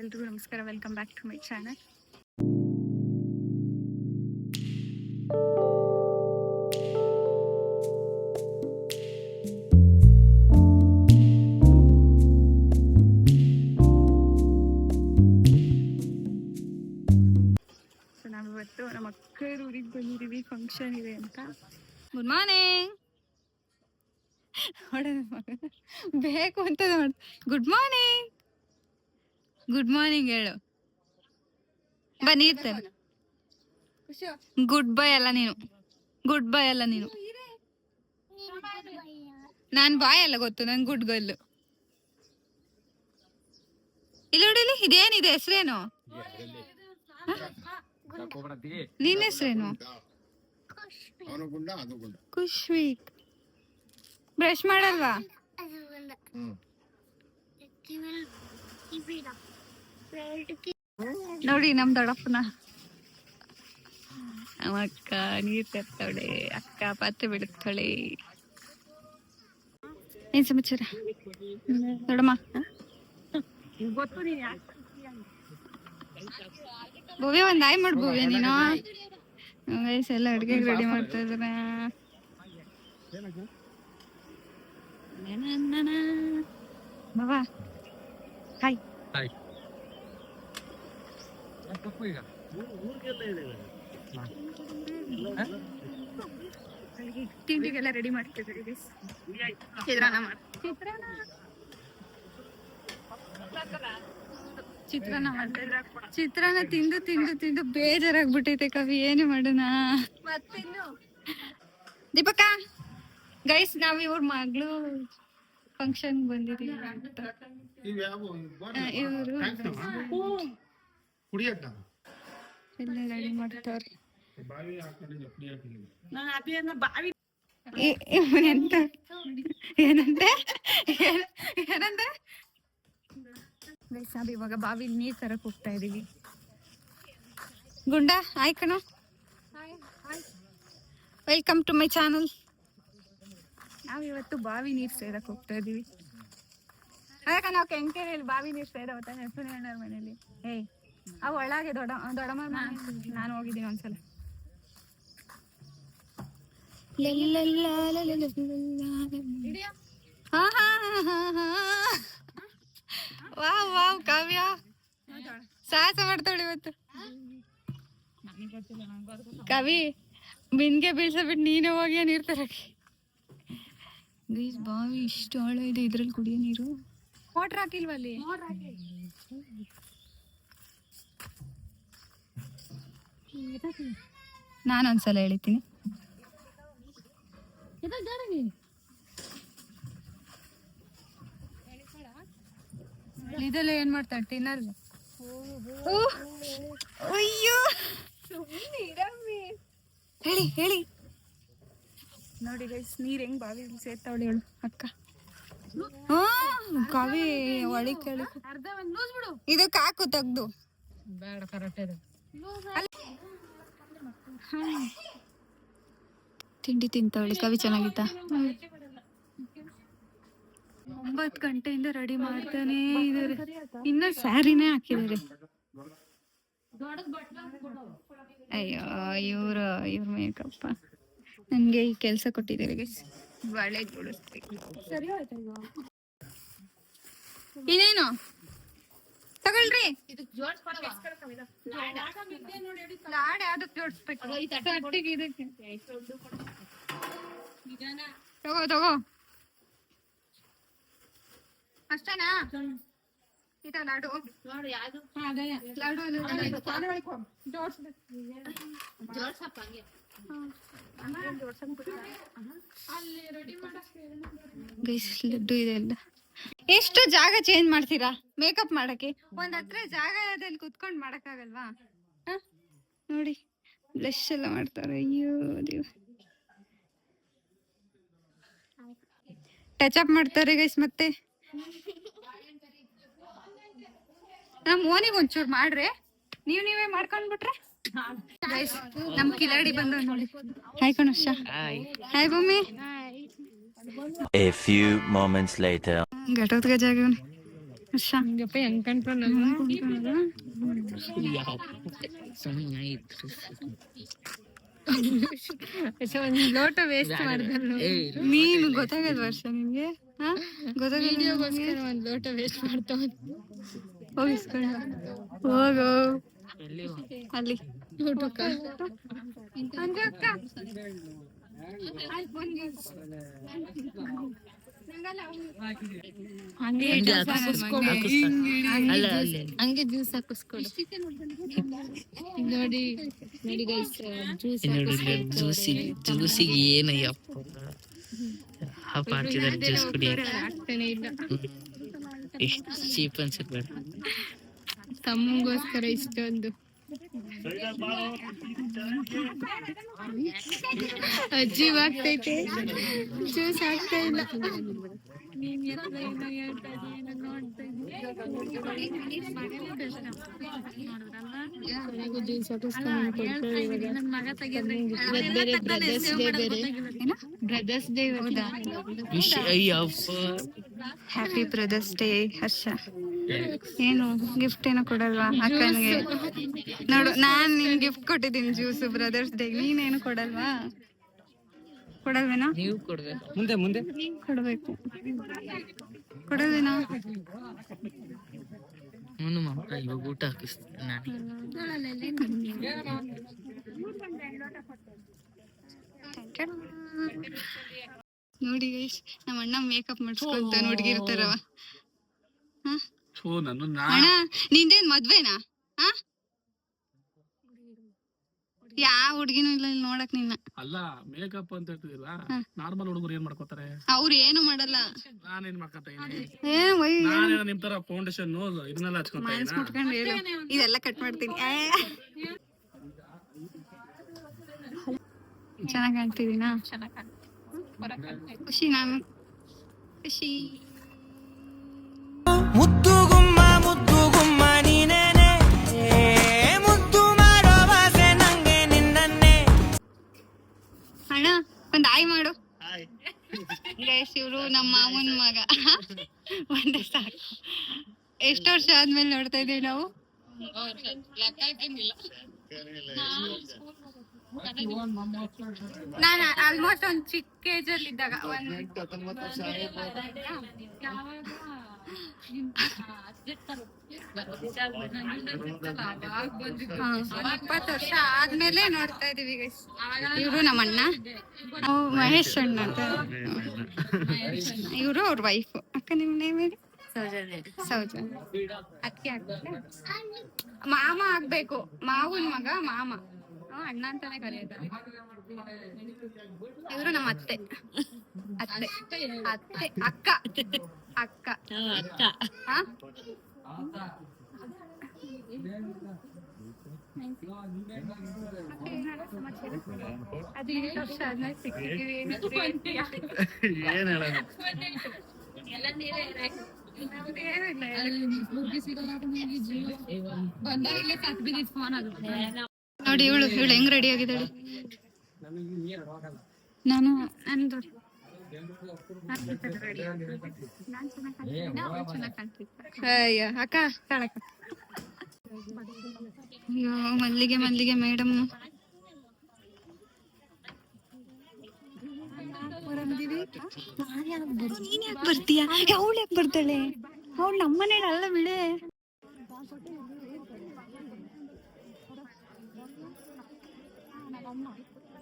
ಎಲ್ರಿಗೂ ನಮಸ್ಕಾರ, welcome back to my channel. So ನಾವಿವತ್ತು ನಮ್ಮ ಅಕ್ಕರ ಊರಿಗೆ ಬಂದಿದ್ದೀವಿ, ಫಂಕ್ಷನ್ ಇದೆ ಅಂತ. ಗುಡ್ ಮಾರ್ನಿಂಗ್ ಬೇಕು ಅಂತ ನೋಡ್. ಗುಡ್ ಮಾರ್ನಿಂಗ್, ಗುಡ್ ಮಾರ್ನಿಂಗ್ ಹೇಳು. ಬನ್ನಿ ಇರ್ತಾರೆ. ಗುಡ್ ಬೈ ಅಲ್ಲ ನೀನು, ಗುಡ್ ಬೈ ಅಲ್ಲ ನೀನು. ನಾನ್ ಬಾಯ್ ಅಲ್ಲ ಗೊತ್ತು, ನನ್ ಗುಡ್ ಗರ್ಲ್. ಇಲ್ಲಿ ನೋಡಿಲಿ, ಇದೇನಿದೆ ಹೆಸರೇನು? ನಿನ್ನ ಹೆಸರೇನು? ಖುಷ್ವೀಕ್. ಬ್ರಷ್ ಮಾಡಲ್ವಾ? ನೋಡಿ ನಮ್ ದೊಡ್ಡಪ್ಪನ. ಅಕ್ಕ ನೀರ್ ತರ್ತಾಳೆ, ಅಕ್ಕ ಪಾತ್ರೆ ಬಿಡುತ್ತಾಳೆ. ಏನ್ ಸಮಾಚಾರ ದೊಡ್ಡಮ್ಮ? ಭವ್ಯ ಒಂದ್ ಆಯ್ ಮಾಡ್ ಭವ್ಯ ನೀನು. ವಯಸ್ಸು ಎಲ್ಲ ಅಡ್ಗೆ ರೆಡಿ ಮಾಡ್ತಾ ಇದ್ರ. ಬಾಬಾ ಹಾಯ್. ತಿಂಡಿಗೆಲ್ಲ ರೆಡಿ ಮಾಡ್ತಿದ್ದೀವಿ. ಚಿತ್ರಾನ್ನ ತಿಂದು ತಿಂದು ತಿಂದು ಬೇಜಾರಾಗ್ಬಿಟ್ಟೈತೆ ಕವಿ. ಏನು ಮಾಡೋಣ? ದೀಪಕ್ಕ ಗೈಸ್, ನಾವ್ ಇವ್ರ ಮಗಳು ಫಂಕ್ಷನ್ ಬಂದಿದೀವಿ ಅಂತ. ಇವರು ಎಲ್ಲ ರೆಡಿ ಮಾಡ್ತಾವ್ರಿ. ಎಂತ ಏನಂತೆ ಏನಂತೆ ಗೈಸ್, ನಾವ್ ಇವಾಗ ಬಾವಿಲಿ ನೀರ್ ತರಕ್ ಹೋಗ್ತಾ ಇದೀವಿ. ಗುಂಡ ಆಯ್ ಕಣ, ವೆಲ್ಕಮ್ ಟು ಮೈ ಚಾನಲ್. ನಾವ್ ಇವತ್ತು ಬಾವಿ ನೀರ್ ಸೇರಕ್ ಹೋಗ್ತಾ ಇದೀವಿ. ಅದಕ್ಕೆ ನಾವು ಕೆಂಕೆರೆಯಲ್ಲಿ ಬಾವಿ ನೀರ್ ಸೇರವತ್ತ ಸುನೇಣ್ಣವ್ರ ಮನೇಲಿ. ಏಯ್ ಅವ್ ಒಳಗೆ ದೊಡ್ಡಮ್ಮ ನಾನು ಹೋಗಿದ್ದೀನಿ ಒಂದ್ಸಲ. ವಾವ್ ವಾವ್, ಕಾವ್ಯ ಸಾಹಸ ಮಾಡ್ತಾಳೆ ಇವತ್ತು. ಕವಿ ಬಿನ್ಗೆ ಬೀಳ್ಸಬಿಟ್ಟು ನೀನೇ ಹೋಗಿ ನೀರ್ ತರಕ್ಕೆ. ಬಾವಿ ಇಷ್ಟು ಆಳ ಇದೆ, ಇದ್ರಲ್ಲಿ ಕುಡಿಯೋ ನೀರು. ಮೋಟ್ರ್ ಹಾಕಿಲ್ವ ಅಲ್ಲಿ? ನಾನೊಂದ್ಸಲ ಹೇಳಿತೀನಿ. ಇದೆಲ್ಲ ಏನ್ ಮಾಡ್ತಾಳೆ? ಟಿನ್ನರ್. ಅಯ್ಯೋ ಹೇಳಿ ಹೇಳಿ. ನೋಡಿ ಗೈಸ್, ನೀರ್ ಹೆಂಗ್ ಬಾವಿ ಸೇರ್ತಾವಳಿ ಹೇಳು ಅಕ್ಕ. ಕವಿ ಒಳಿ ಕೇಳಿ ಇದಕ್ಕೆ ಹಾಕು ತೆಗ್ದು. ಬೇಡ, ಕರೆಕ್ಟ್. ತಿಂಡಿ ತಿಂತಾವಳಿ ಕವಿ. ಚೆನ್ನಾಗಿತ್ತ? 9 ಗಂಟೆಯಿಂದ ರೆಡಿ ಮಾಡ್ತಾನೆ ಇದಾರೆ. ಇನ್ನ ಸ್ಯಾರಿನೇ ಹಾಕಿದಾರೆ. ಅಯ್ಯೋ ಇವ್ರ ಮೇಕಪ್ಪ. ನನ್ಗೆ ಈ ಕೆಲ್ಸ ಕೊಟ್ಟಿದ್ದಾರೆ ಗೈಸ್, ಬಳೆ ಜೋಡಿಸ್ಬೇಕು. ಇನ್ನೇನು ತಗೊಳ್ರಿ. ಲಾಡ್ ಯಾವ್ದಕ್ ಜೋಡಿಸ್ಬೇಕು? ತಗೋ ತಗೋ, ಅಷ್ಟೇನಾ? ಇದ ಲಾಡು ಗೈಸ್, ಲಡ್ಡು ಇದೆ ಎಲ್ಲ. ಎಷ್ಟು ಜಾಗ ಚೇಂಜ್ ಮಾಡ್ತೀರಾ ಮೇಕಪ್ ಮಾಡಕ್ಕೆ? ಒಂದ್ ಹತ್ರ ಜಾಗದಲ್ಲಿ ಕುತ್ಕೊಂಡ್ ಮಾಡಕ್ಕಾಗಲ್ವಾ? ನೋಡಿ ಬ್ಲಶ್ ಎಲ್ಲ ಮಾಡ್ತಾರೆ. ಅಯ್ಯೋ ದೇವ, ಟಚ್ ಅಪ್ ಮಾಡ್ತಾರೆ ಗೈಸ್. ಮತ್ತೆ ನಮ್ ಓನಿಗೆ ಒಂಚೂರು ಮಾಡ್ರೆ, ನೀವೇ ಮಾಡ್ಕೊಂಡ್ಬಿಟ್ರೆ. ಗೈಸ್, ನಮ್ ಕಿಲಾಡಿ ಬಂದ ನೋಡಿ. ಹಾಯ್ ಕಣುಷ. ಹಾಯ್ ಭೂಮಿ. A few moments later. ಘಟೋತ್ಕ ಜಾಗ ಹರ್ಷ ಹೆಂಗ್ ಕಂಟ್ರೋಲ್ ಒಂದ್ ಲೋಟ ವೇಸ್ಟ್ ಮಾಡ್ದಲ್ಲ ನೀನು ಗೊತ್ತಾಗಲ್ವ ವರ್ಷ ನಿಮ್ಗೆ ವಿಡಿಯೋಗೋಸ್ಕರ ಒಂದ್ ಲೋಟ ವೇಸ್ಟ್ ಮಾಡ್ತಾವ ಹೋಗಿಸ್ಕೊಂಡ ಹೋಗೋ ಅಲ್ಲಿ ಊಟಕ್ಕ ಹಂಗೆ ಜ್ಯೂಸ್ ಹಾಕಿಸ್ಕೊಡು ನೋಡಿ ನೋಡಿ ಗೈಸ್ ಜ್ಯೂಸಿಗೆ ಏನಯ್ಯಪ್ಪ ಹಾಕಿದಾರೆ ಜ್ಯೂಸ್ ಕುಡಿಯಕ್ಕೆ ಆಗ್ತಾನೆ ಇಲ್ಲ ಎಷ್ಟು ಚೀಪ್ ಅನ್ಸುತ್ತೆ ಬೇಡ ತಮ್ಮಗೋಸ್ಕರ ಇಷ್ಟೊಂದು ಅಜ್ಜೀವ್ ಆಗ್ತೈತೆ ಜ್ಯೂಸ್ ಆಗ್ತಾ ಇಲ್ಲ brothers day happy brothers day Harsha. ಏನು ಗಿಫ್ಟ್ ಏನೋ ಕೊಡಲ್ವಾ ಅಕ್ಕನಿಗೆ? ನೋಡು ನಾನ್ ನಿನ್ ಗಿಫ್ಟ್ ಕೊಟ್ಟಿದ್ದೀನಿ ಜ್ಯೂಸ್ ಬ್ರದರ್ಸ್ ಡೇ, ನೀನೇನು ಕೊಡಲ್ವಾ? ಕೊಡಲ್ವೇನಾ? ನೀವು ಕೊಡ್ಬೇಕು. ಮುಂದೆ ಕೊಡ್ಬೇಕು. ಕೊಡಲ್ವೇನಾ? ಇವಾಗ ಊಟ ಹಾಕಿಸ್ತೀನಿ ನಾನು. ನೋಡಿ ಗೈಸ್, ನಮ್ಮ ಅಣ್ಣ ಮೇಕಪ್ ಮಾಡಿಸ್ಕೊಂತ ಹುಡುಗಿರ್ತಾರವ. ಅಣ್ಣ ನಿಂದೇನ್ ಮದ್ವೆನಾ? ಯಾವ ಹುಡ್ಗಿನೂ ಇಲ್ಲ ಇಲ್ಲಿ ನೋಡಕ್ ನಿನ್ನ. ಅಲ್ಲ ಮೇಕಪ್ ಅಂತ ಹೇಳ್ತಿದಿಲ್ಲ, ನಾರ್ಮಲ್ ಹುಡುಗರು ಏನ್ ಮಾಡ್ಕೋತಾರೆ? ಅವ್ರು ಏನು ಮಾಡಲ್ಲ. ನಾನೇನ್ ಮಾಡ್ಕೊತಾ ಇದೀನಿ? ನಿಮ್ ತರ ಫೌಂಡೇಶನ್ ಇದನ್ನೆಲ್ಲ ಹಚ್ಕೊಂತ ಮನ್ಸ್ ಮುಟ್ಕೊಂಡು ಹೇಳು, ಇದೆಲ್ಲ ಕಟ್ ಮಾಡ್ತೀನಿ. ಚೆನ್ನಾಗ್ ಕಾಣ್ತಿದೀನಾ? ಖುಷಿ ನಾನು ಖುಷಿ. ಮುದ್ದು ಗುಮ್ಮ ನೀನೇನೆ, ಮುದ್ದು ಮಾಡೋ ವಾಸೆ ನಂಗೆ ನಿನ್ನನ್ನೇ. ಅಣ್ಣ ಒಂದ್ ಆಯ್ ಮಾಡು. ಗೈಸ್ ಇವ್ರು ನಮ್ಮ ಮಾವನ್ ಮಗ. ಒಂದೇ ಸಾಕು. ಎಷ್ಟು ವರ್ಷ ಆದ್ಮೇಲೆ ನೋಡ್ತಾ ಇದೀವಿ ನಾವು. ನಾನು ಆಲ್ಮೋಸ್ಟ್ ಒಂದ್ ಚಿಕ್ಕ ಏಜ್ ಅಲ್ಲಿ ಇದ್ದಾಗ, ಒಂದ್ 20 ವರ್ಷ ಆದ್ಮೇಲೆ ನೋಡ್ತಾ ಇದೀವಿ ಗೈಸ್. ಇವ್ರು ನಮ್ಮ ಅಣ್ಣ, ಮಹೇಶ್ ಅಣ್ಣ ಅಂತ. ಇವ್ರು ಅವ್ರ ವೈಫ್. ಅಕ್ಕ ನಿಮ್ ನೇಮ್ ಹೇಳಿ? ಸೌಜನ್ಯ. ಅದಕ್ಕೆ ಮಾಮ ಆಗ್ಬೇಕು, ಮಾವನ್ ಮಗ ಮಾಮ, ಅಣ್ಣ ಅಂತಾನೆ ಕರೆಯೋದು. ಇವರು ನಮ್ಮ ಅತ್ತೆ ಅಕ್ಕ ಅಕ್ಕ ನೋಡಿ ಇವಳು ಹೆಂಗ್ ರೆಡಿ ಆಗಿದ್ದಾಳೆ. ನಾನು ಅಕ್ಕ ಅಯ್ಯೋ ಮಲ್ಲಿಗೆ ಮೇಡಮ್. ನೀನ್ ಯಾಕೆ ಬರ್ತೀಯ? ಅವಳು ಯಾಕೆ ಬರ್ತಾಳೆ? ಅವಳು ನಮ್ಮನೆ ಅಲ್ಲ ಬಿಡೆ.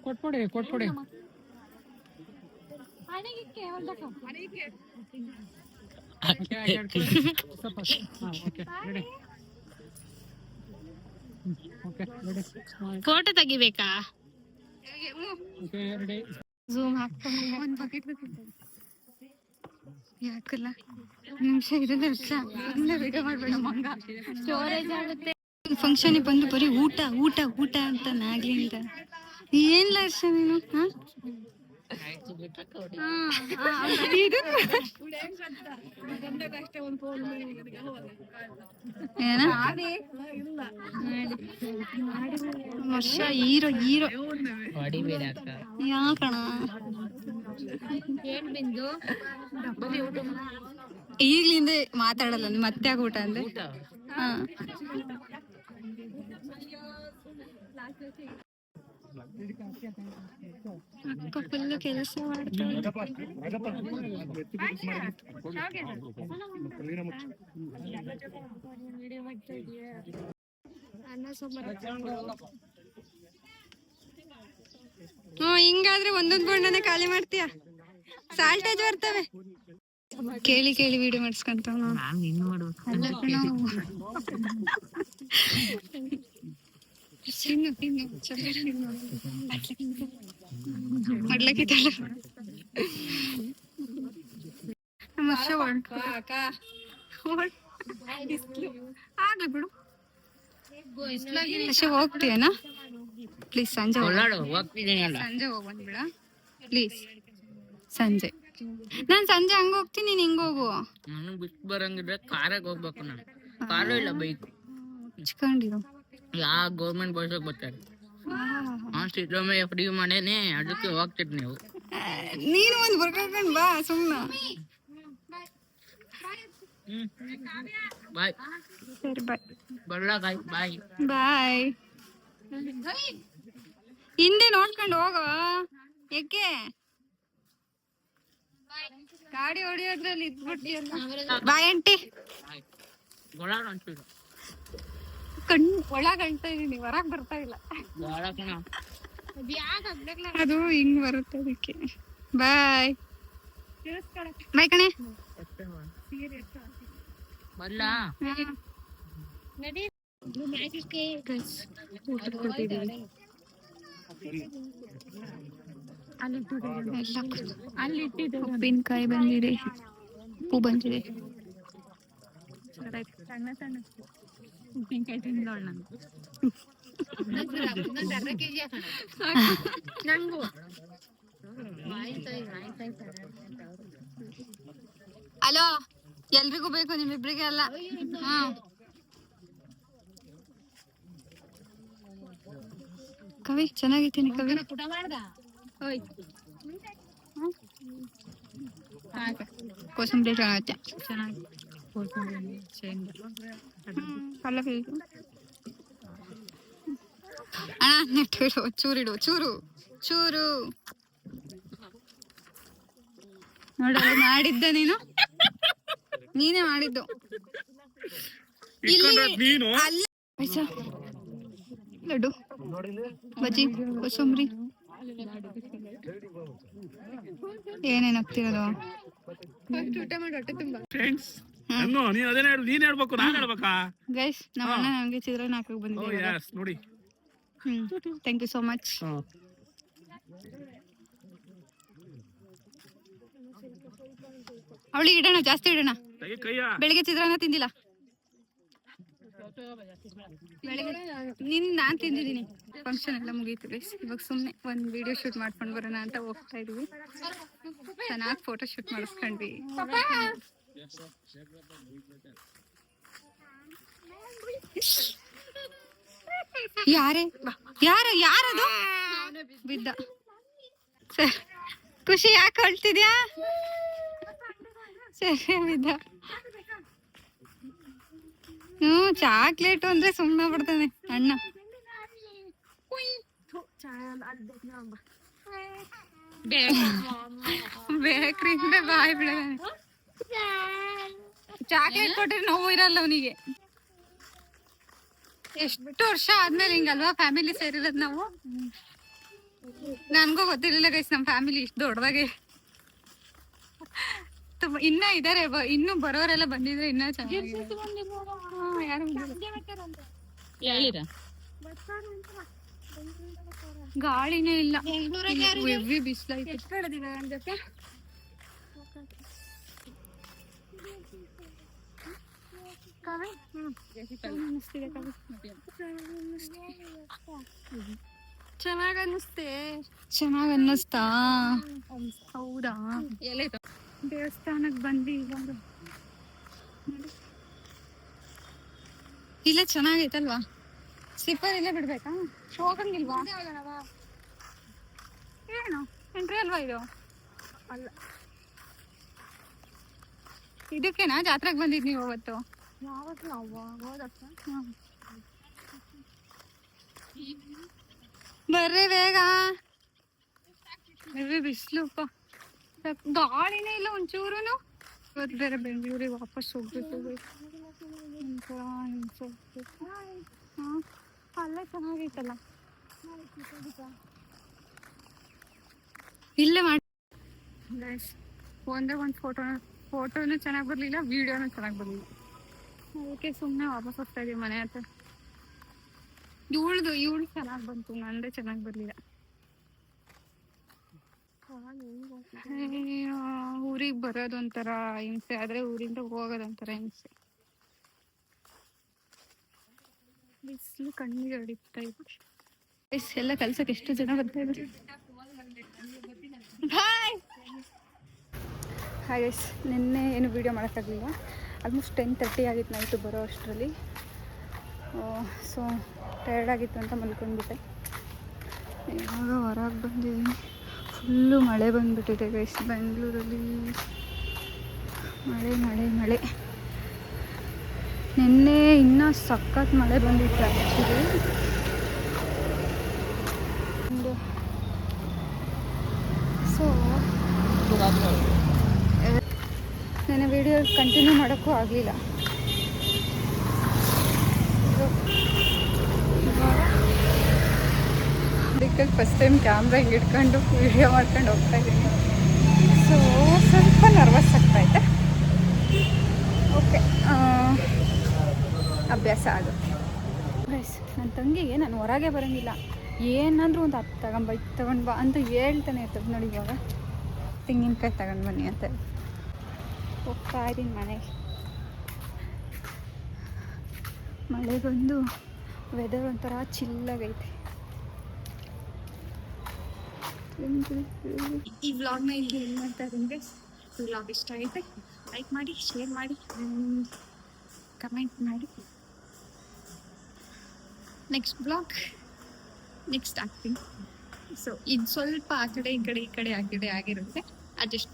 ಕೊಟ್ಬಿಡಿ. ಫೋಟೋ ತೆಗಿಬೇಕಾ? ಝೂಮ್ ಹಾಕ್ಕೊಂಡು ಒಂದ್ ಬಕೆಟ್ ಯಾಕಲ್ಲ ನಿಮಿಷ ಇರೋದು ವರ್ಷ ವಿಡಿಯೋ ಮಾಡ್ಬೇಡ ಮಂಗ. ಸ್ಟೋರೇಜ್ ಆಗುತ್ತೆ. ಫಂಕ್ಷನ್ ಬಂದು ಬರೀ ಊಟ ಊಟ ಊಟ ಅಂತ ನಾಗ್ಲಿಂದ ಏನ್ಲ ಹರ್ಷ ನೀನು? ವರ್ಷ ಹೀರೋ ಯಾಕಣ ಈಗ್ಲಿಂದ ಮಾತಾಡಲ್ಲ ನೀನ್ ಮತ್ತೆ ಆಗ ಊಟ ಅಂದ್ರೆ ಊಟ ಹಾ ಅಕ್ಕ ಫುಲ್ ಕೆಲಸ ಮಾಡ್ತಾಳೆ. ಹಿಂಗಾದ್ರೆ ಒಂದೊಂದ್ ಬಣ್ಣನೆ ಖಾಲಿ ಮಾಡ್ತೀಯ. ಸಾಲ್ಟೇಜ್ ಬರ್ತವೆ. ಕೇಳಿ ಕೇಳಿ ವಿಡಿಯೋ ಮಾಡಿಸ್ಕೊಂತ ನಾನು ಇನ್ನು ಮಾಡ್ಬೇಕು ಮಾಡ್ಲಕ್ಕಿತ್ತಲ್ಲ ಆಗ್ಲಿ ಬಿಡು. ಅಷ್ಟೇ ಹೋಗ್ತೀಯನಾ ಪ್ಲೀಸ್ ಸಂಜೆ ಹೋಗ್ತಿದ್ದೀನಿ ಸಂಜೆ ಹೋಗ್ ಬಂದ್ಬಿಡ ಪ್ಲೀಸ್. ಸಂಜೆ ನಾನ್ ಸಂಜೆ ಹಂಗ ಹೋಗ್ತೀನಿ, ನೀನ್ ಹಿಂಗ ಹೋಗು. ನಾನು ಬಿಟ್ಟು ಬರಂಗಿದ್ರೆ ಕಾರಾಗ ಹೋಗ್ಬೇಕು. ನಾನು ಕಾರು ಇಲ್ಲ ಬೈಕ್ ಹಚ್ಕೊಂಡಿರು. ಗೌರ್ಮೆಂಟ್ ಬಸ್ಸಾಗ ಬರ್ತಾರೆ. ಸಿದ್ದರಾಮಯ್ಯ ಫ್ರೀ ಮಾಡೇನೆ, ಅದಕ್ಕೆ ಹೋಗ್ತಿದ್ ನೀವು. ನೀನು ಒಂದ್ ಬರ್ಕೊಂಡ್ ಬಾ ಸುಮ್ನ. ಬಾಯ್. ಸರಿ ಬಾಯ್. ಬರ್ಲಾಗಾಯ್ ಬಾಯ್ ಬಾಯ್. ಹಿಂದೆ ನೋಡ್ಕೊಂಡು ಹೋಗೋ. ಯಾಕೆ ಗಾಡಿ ಹೊಡಿಯೋದ್ರಲ್ಲಿ ಇದ್ಬಿಟ್ಟಿಯಲ್ಲ. Bye aunty. ಒಳಗ್ ಅಳ್ತಾ ಇದೀನಿ, ಹೊರಗ್ ಬರ್ತಾ ಇಲ್ಲ. ಅದು ಹಿಂಗ್ ಬರುತ್ತೆ ಅದಕ್ಕೆ. ಬಾಯ್ ಬಾಯ್ ಕಣೆ. ಬರ್ಲಾ ಉಪ್ಪಿನಕಾಯಿ ಬಂದಿದೆ, ಉಪ್ಪು ಬಂದಿದೆ. ಸಣ್ಣ ಸಣ್ಣ ಉಪ್ಪಿನಕಾಯಿ ತಿಂದೋಳ್ ನಾನು. ಹಲೋ, ಎಲ್ರಿಗೂ ಬೇಕು, ನಿಮ್ಮಿಬ್ರಿಗೆ ಅಲ್ಲ. ಹಾ ಕವಿ ಚೆನ್ನಾಗಿದ್ದೀನಿ ಕವಿ. ಕೋಸಂಬರಿ ಚೆನ್ನಾಗತ್ತೆ. ಚೆನ್ನಾಗಿ ಅಣ್ಣ ನೆಟ್ಟಿಡು, ಚೂರಿಡು, ಚೂರು ಚೂರು ನೋಡಲ್ಲ. ಮಾಡಿದ್ದ ನೀನೇ ಮಾಡಿದ್ದು. ನೀನು ಅಲ್ಲ ಪೈಸಾ ಲಡ್ಡು, ಬಜ್ಜಿ, ಕೋಸಂಬರಿ ಏನೇನ್ ಆಗ್ತಿರೋದು. ಫ್ರೆಂಡ್ಸ್ ನೀನ್ ಅದೇನೇ ನೀನ್ ಹೇಳ್ಬೇಕು, ನಾನ್ ಹೇಳ್ಬೇಕಾ? ಗೈಸ್ ನಮ್ಮ ಅಣ್ಣ ನಮ್ಗೆ ಚಿತ್ರಾನ್ನ ಹಾಕಕ್ ಬಂದಿದೆ ನೋಡಿ. Thank you so much. ಅವಳಿಗೆ ಇಡೋಣ, ಜಾಸ್ತಿ ಇಡೋಣ. ಬೆಳಿಗ್ಗೆ ಚಿತ್ರಾನ್ನ ತಿಂದಿಲ್ಲ. ನಾನ್ ತಿಂದಿದ್ದೀನಿ. ಫಂಕ್ಷನ್ ಎಲ್ಲ ಮುಗೀತು ಗೈಸ್. ಇವಾಗ ಸುಮ್ನೆ ಒಂದ್ ವಿಡಿಯೋ ಶೂಟ್ ಮಾಡ್ಕೊಂಡ್ ಬರೋಣ ಅಂತ ಹೋಗ್ತಾ ಇದೀವಿ. ಚೆನ್ನಾಗಿ ಫೋಟೋ ಶೂಟ್ ಮಾಡಿಸ್ಕೊಂಡ್ವಿ. ಯಾರದು ಬಿದ್ದ. ಖುಷಿ ಯಾಕೆ ಅಳ್ತಿದ್ಯಾ? ಸರಿ ಬಿದ್ದ. ಚಾಕ್ಲೇಟ್ ಅಂದ್ರೆ ಸುಮ್ಮನೆ ಬಿಡ್ತಾನೆ ಅಣ್ಣ. ಬೇಕ್ರಿಂದ ಬಾಯ್ ಬಿಡದಾನೆ. ಚಾಕ್ಲೇಟ್ ಕೊಟ್ರೆ ನೋವು ಇರಲ್ಲ ಅವನಿಗೆ. ಎಷ್ಟು ವರ್ಷ ಆದ್ಮೇಲೆ ಹಿಂಗಲ್ವಾ ಫ್ಯಾಮಿಲಿ ಸೇರಿರೋದ್ ನಾವು. ನನ್ಗೂ ಗೊತ್ತಿರ್ಲಿಲ್ಲ ಗೈಸ್ ನಮ್ ಫ್ಯಾಮಿಲಿ ಇಷ್ಟು ದೊಡ್ಡದಾಗೆ. ಇನ್ನ ಇದಾರೆ, ಇನ್ನು ಬರೋರೆಲ್ಲ ಬಂದಿದ್ರೆ ಇನ್ನ ಚೆನ್ನಾಗಿ. ಗಾಳಿನೇ ಇಲ್ಲ, ಹೆವಿ ಬಿಸಿಲೈತೆ. ಚೆನ್ನಾಗ್ ಅನ್ನಿಸ್ತಾ? ಹೌದಾ? ದೇವಸ್ಥಾನಕ್ ಬಂದ್ವಿ. ಇಲ್ಲ ಚೆನ್ನಾಗೈತಲ್ವಾ? ಸ್ಲಿಪ್ಪರ್ ಇಲ್ಲೇ ಬಿಡ್ಬೇಕಾ? ಹೋಗಂಗಿಲ್ವಾ? ಏನು ಎಂಟ್ರಿ ಅಲ್ವಾ ಇದು? ಅಲ್ಲ ಇದಕ್ಕೆನಾ ಜಾತ್ರೆಗೆ ಬಂದಿದ್ ನೀವು ಅವತ್ತು? ಬರ್ರಿ ಬೇಗ. ಬಿಸಿಲು ಗಾಳಿನೇ ಇಲ್ಲ ಒಂಚೂರುನು. ಇವತ್ತು ಬೇರೆ ಬೆಂಗಳೂರಿಗೆ ವಾಪಸ್ ಹೋಗ್ಬೇಕು. ಅಲ್ಲೇ ಚೆನ್ನಾಗೈತಲ್ಲ, ಇಲ್ಲೇ ಮಾಡಿ. ಒಂದೇ ಒಂದು ಫೋಟೋನು ಚೆನ್ನಾಗಿ ಬರಲಿಲ್ಲ, ವಿಡಿಯೋನು ಚೆನ್ನಾಗಿ ಬರಲಿಲ್ಲ. ಅದಕ್ಕೆ ಸುಮ್ಮನೆ ವಾಪಸ್ ಹೋಗ್ತಾ ಇದೀವಿ ಮನೆ ಹತ್ರ. ಇವಳು ಚೆನ್ನಾಗಿ ಬಂತು, ನಂದೇ ಚೆನ್ನಾಗಿ ಬರಲಿಲ್ಲ. ಊರಿಗೆ ಬರೋದೊಂಥರ ಹಿಂಸೆ, ಆದರೆ ಊರಿಂದ ಹೋಗೋದೊಂಥರ ಹಿಂಸೆ. ಬಿಸಿಲು ಕಣ್ಣಿಗೆ ಹೊಡಿತಾ ಇತ್ತು. ಎಲ್ಲ ಕಲ್ಸಕ್ಕೆ ಎಷ್ಟು ಜನ ಬರ್ತಾ ಇದ್ರು. ಹಾಯ್ ಗೈಸ್, ನಿನ್ನೆ ಏನು ವೀಡಿಯೋ ಮಾಡೋಕ್ಕಾಗಲಿಲ್ಲ. ಆಲ್ಮೋಸ್ಟ್ 10:30 ಆಗಿತ್ತು ನೈಟು ಬರೋ ಅಷ್ಟರಲ್ಲಿ. ಸೊ ಟಯರ್ಡ್ ಆಗಿತ್ತು ಅಂತ ಮಲ್ಕೊಂಡ್ಬಿಟ್ಟೆ. ಇವಾಗ ಹೊರಗೆ ಬಂದಿದ್ದೀನಿ. ಫುಲ್ಲು ಮಳೆ ಬಂದುಬಿಟ್ಟಿದೆ ಗೈಸ್ ಬೆಂಗಳೂರಲ್ಲಿ. ಮಳೆ ನಿನ್ನೆ ಇನ್ನೂ ಸಖತ್ ಮಳೆ ಬಂದಿತ್ತು ಆ್ಯಕ್ಚುಲಿ. ಸೊ ನನ್ನ ವಿಡಿಯೋ ಕಂಟಿನ್ಯೂ ಮಾಡೋಕ್ಕೂ ಆಗಲಿಲ್ಲ. ಅದಕ್ಕೆ ಫಸ್ಟ್ ಟೈಮ್ ಕ್ಯಾಮ್ರಾ ಹಿಂಗೆ ಇಟ್ಕೊಂಡು ವಿಡಿಯೋ ಮಾಡ್ಕೊಂಡು ಹೋಗ್ತಾ ಇದ್ದೀನಿ. ಸೊ ಸ್ವಲ್ಪ ನರ್ವಸ್ ಆಗ್ತಾಯಿದೆ. ಓಕೆ, ಅಭ್ಯಾಸ ಆಗುತ್ತೆ. ಗೈಸ್, ನನ್ನ ತಂಗಿಗೆ ನಾನು ಹೊರಗೆ ಬರೋಂಗಿಲ್ಲ. ಏನಾದರೂ ಒಂದು ಅದು ತಗೊಂಡು ಬಾ ಅಂತ ಹೇಳ್ತಾನೆ ಇರ್ತದೆ. ನೋಡಿ, ಇವಾಗ ತೆಂಗಿನಕಾಯಿ ತಗೊಂಡು ಬನ್ನಿ ಅಂತ ಹೋಗ್ತಾ ಇದ್ದೀನಿ ಮನೆಗೆ. ಮಳೆ ಬಂದು ವೆದರ್ ಒಂಥರ ಚಿಲ್ಲಾಗೈತೆ. ಈ ವ್ಲಾಗ್ನ ಇಲ್ಲಿ ಏನು ಮಾಡ್ತಾ ಇದ್ದೀನಿ. ವ್ಲಾಗ್ ಇಷ್ಟ ಆಗಿದೆ, ಲೈಕ್ ಮಾಡಿ, ಶೇರ್ ಮಾಡಿ, ಕಮೆಂಟ್ ಮಾಡಿ. ನೆಕ್ಸ್ಟ್ ಬ್ಲಾಗ್ ನೆಕ್ಸ್ಟ್ ಆಗ್ತೀನಿ. ಸೊ ಇದು ಸ್ವಲ್ಪ ಆ ಕಡೆ ಈ ಕಡೆ ಆಗಿರುತ್ತೆ. ಅಡ್ಜಸ್ಟ್